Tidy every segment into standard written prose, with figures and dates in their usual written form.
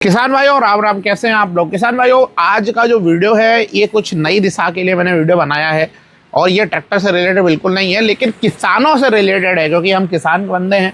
किसान भाइयों राम राम। कैसे हैं आप लोग? किसान भाइयों, आज का जो वीडियो है ये कुछ नई दिशा के लिए मैंने वीडियो बनाया है और ये ट्रैक्टर से रिलेटेड बिल्कुल नहीं है, लेकिन किसानों से रिलेटेड है, क्योंकि हम किसान बंदे हैं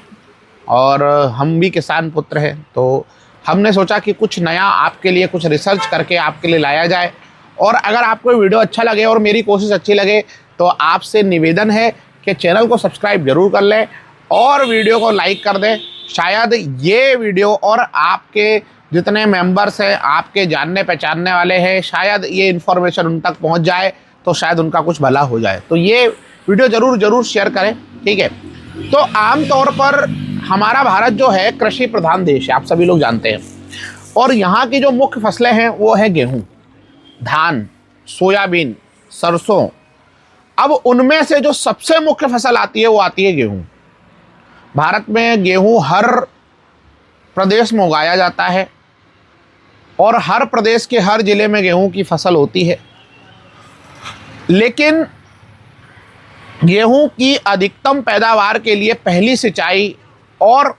और हम भी किसान पुत्र हैं। तो हमने सोचा कि कुछ नया आपके लिए कुछ रिसर्च करके आपके लिए लाया जाए। और अगर आपको वीडियो अच्छा लगे और मेरी कोशिश अच्छी लगे तो आपसे निवेदन है कि चैनल को सब्सक्राइब जरूर कर लें और वीडियो को लाइक कर दें। शायद ये वीडियो और आपके जितने मेंबर्स हैं, आपके जानने पहचानने वाले हैं, शायद ये इन्फॉर्मेशन उन तक पहुंच जाए तो शायद उनका कुछ भला हो जाए। तो ये वीडियो ज़रूर शेयर करें, ठीक है। तो आमतौर पर हमारा भारत जो है कृषि प्रधान देश है, आप सभी लोग जानते हैं। और यहाँ की जो मुख्य फसलें हैं वो है गेहूँ, धान, सोयाबीन, सरसों। अब उनमें से जो सबसे मुख्य फसल आती है वो आती है गेहूँ। भारत में गेहूँ हर प्रदेश में उगाया जाता है और हर प्रदेश के हर जिले में गेहूं की फसल होती है। लेकिन गेहूं की अधिकतम पैदावार के लिए पहली सिंचाई और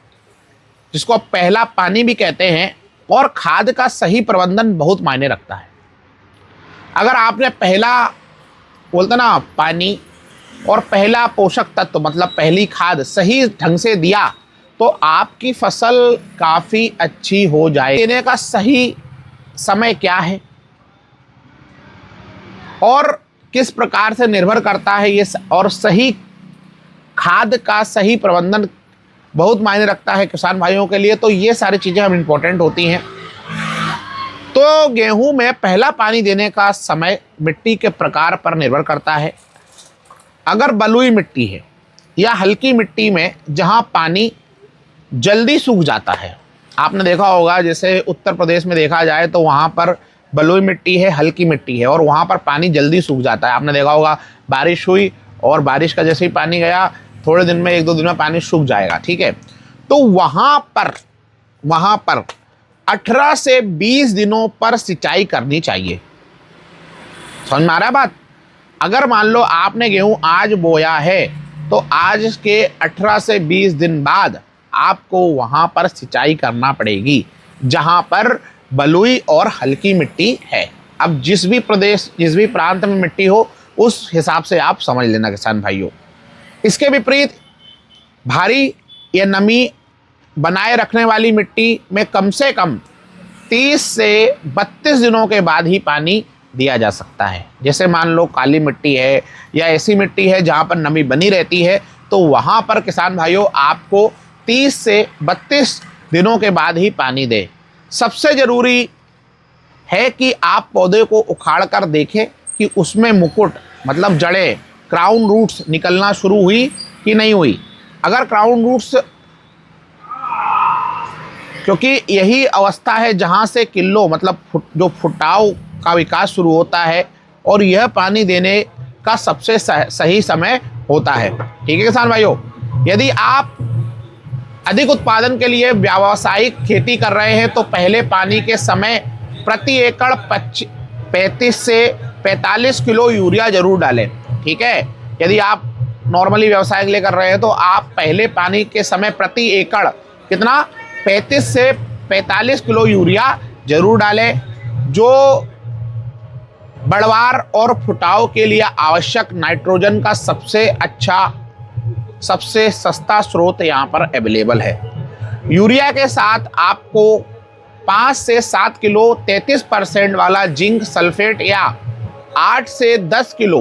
जिसको पहला पानी भी कहते हैं और खाद का सही प्रबंधन बहुत मायने रखता है। अगर आपने पहला बोलते ना पानी और पहला पोषक तत्व मतलब पहली खाद सही ढंग से दिया तो आपकी फसल काफ़ी अच्छी हो जाए। देने का सही समय क्या है और किस प्रकार से निर्भर करता है ये, और सही खाद का सही प्रबंधन बहुत मायने रखता है किसान भाइयों के लिए। तो ये सारी चीज़ें हम इम्पोर्टेंट होती हैं। तो गेहूं में पहला पानी देने का समय मिट्टी के प्रकार पर निर्भर करता है। अगर बलुई मिट्टी है या हल्की मिट्टी में जहां पानी जल्दी सूख जाता है, आपने देखा होगा जैसे उत्तर प्रदेश में देखा जाए तो वहाँ पर बलुई मिट्टी है, हल्की मिट्टी है और वहाँ पर पानी जल्दी सूख जाता है। आपने देखा होगा बारिश हुई और बारिश का जैसे ही पानी गया थोड़े दिन में, 1-2 दिन में पानी सूख जाएगा, ठीक है। तो वहाँ पर 18 से 20 दिनों पर सिंचाई करनी चाहिए। समझ में आ रहा है बात? अगर मान लो आपने गेहूँ आज बोया है तो आज के 18 से 20 दिन बाद आपको वहां पर सिंचाई करना पड़ेगी जहां पर बलुई और हल्की मिट्टी है। अब जिस भी प्रदेश, जिस भी प्रांत में मिट्टी हो उस हिसाब से आप समझ लेना किसान भाइयों। इसके विपरीत भारी या नमी बनाए रखने वाली मिट्टी में कम से कम 30 से 32 दिनों के बाद ही पानी दिया जा सकता है। जैसे मान लो काली मिट्टी है या ऐसी मिट्टी है जहां पर नमी बनी रहती है, तो वहां पर किसान भाइयों आपको 30 से 32 दिनों के बाद ही पानी दें। सबसे ज़रूरी है कि आप पौधे को उखाड़ कर देखें कि उसमें मुकुट मतलब जड़ें, क्राउन रूट्स निकलना शुरू हुई कि नहीं हुई। अगर क्राउन रूट्स, क्योंकि यही अवस्था है जहाँ से किल्लो मतलब जो फुटाव का विकास शुरू होता है और यह पानी देने का सबसे सही समय होता है, ठीक है किसान भाइयों। यदि आप अधिक उत्पादन के लिए व्यावसायिक खेती कर रहे हैं तो पहले पानी के समय प्रति एकड़ 35 से 45 किलो यूरिया जरूर डालें, ठीक है। यदि आप नॉर्मली व्यवसाय के लिए कर रहे हैं तो आप पहले पानी के समय प्रति एकड़ कितना 35 से 45 किलो यूरिया जरूर डालें। जो बढ़वार और फुटाव के लिए आवश्यक नाइट्रोजन का सबसे अच्छा, सबसे सस्ता स्रोत यहाँ पर अवेलेबल है। यूरिया के साथ आपको 5 से 7 किलो 33% वाला जिंक सल्फेट या 8 से 10 किलो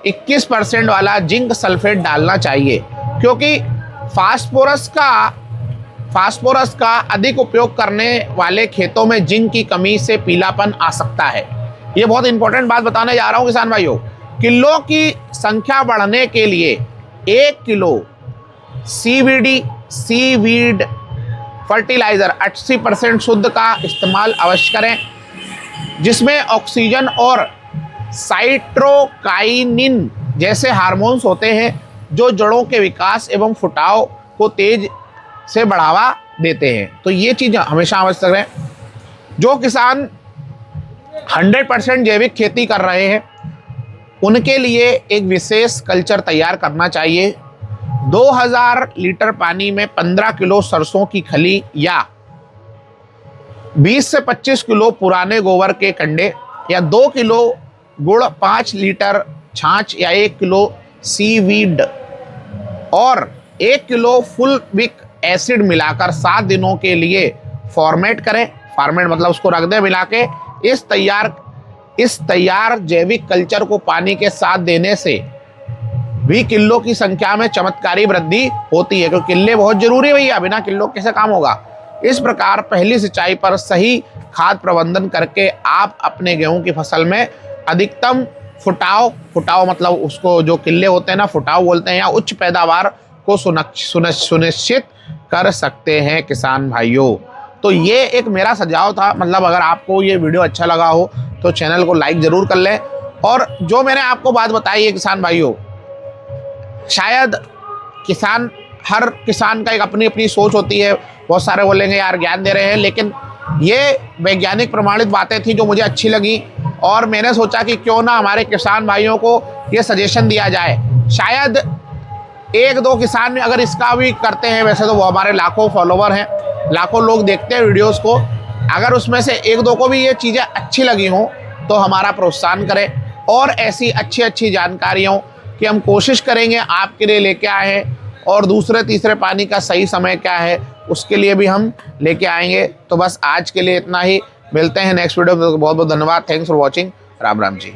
21% वाला जिंक सल्फेट डालना चाहिए, क्योंकि फास्फोरस का अधिक उपयोग करने वाले खेतों में जिंक की कमी से पीलापन आ सकता है। ये बहुत इंपॉर्टेंट बात बताने जा रहा हूँ किसान भाइयों। किलो की संख्या बढ़ने के लिए 1 किलो सीवीड फर्टिलाइजर 80% शुद्ध का इस्तेमाल अवश्य करें, जिसमें ऑक्सीजन और साइट्रोकाइनिन जैसे हार्मोन्स होते हैं जो जड़ों के विकास एवं फुटाव को तेज से बढ़ावा देते हैं। तो ये चीज़ हमेशा आवश्यक है। जो किसान 100% जैविक खेती कर रहे हैं उनके लिए एक विशेष कल्चर तैयार करना चाहिए। 2000 लीटर पानी में 15 किलो सरसों की खली या 20 से 25 किलो पुराने गोबर के कंडे या 2 किलो गुड़, 5 लीटर छाछ या 1 किलो सीवीड और 1 किलो फुल विक एसिड मिलाकर 7 दिनों के लिए फॉर्मेट करें। फॉर्मेट मतलब उसको रख दें मिला के। इस तैयार जैविक कल्चर को पानी के साथ देने से भी किलो की संख्या में चमत्कारी वृद्धि होती है, क्योंकि किले बहुत जरूरी है भैया, बिना किलो कैसे काम होगा। इस प्रकार पहली सिंचाई पर सही खाद प्रबंधन करके आप अपने गेहूं की फसल में अधिकतम फुटाव मतलब उसको जो किले होते हैं ना, फुटाव बोलते हैं, या उच्च पैदावार को सुनिश्चित कर सकते हैं किसान भाइयों। तो ये एक मेरा सुझाव था। मतलब अगर आपको ये वीडियो अच्छा लगा हो तो चैनल को लाइक ज़रूर कर लें। और जो मैंने आपको बात बताई है किसान भाइयों, शायद हर किसान का एक अपनी अपनी सोच होती है। बहुत सारे बोलेंगे यार ज्ञान दे रहे हैं, लेकिन ये वैज्ञानिक प्रमाणित बातें थी जो मुझे अच्छी लगी और मैंने सोचा कि क्यों ना हमारे किसान भाइयों को ये सजेशन दिया जाए। शायद 1-2 किसान अगर इसका भी करते हैं, वैसे तो वो हमारे लाखों फॉलोवर हैं, लाखों लोग देखते हैं वीडियोस को, अगर उसमें से 1-2 को भी ये चीज़ें अच्छी लगी हों तो हमारा प्रोत्साहन करें और ऐसी अच्छी जानकारियों की हम कोशिश करेंगे आपके लिए लेके आए। और दूसरे तीसरे पानी का सही समय क्या है उसके लिए भी हम लेके आएंगे। तो बस आज के लिए इतना ही, मिलते हैं नेक्स्ट वीडियो में। बहुत बहुत धन्यवाद, thanks for watching, Ram Ram ji.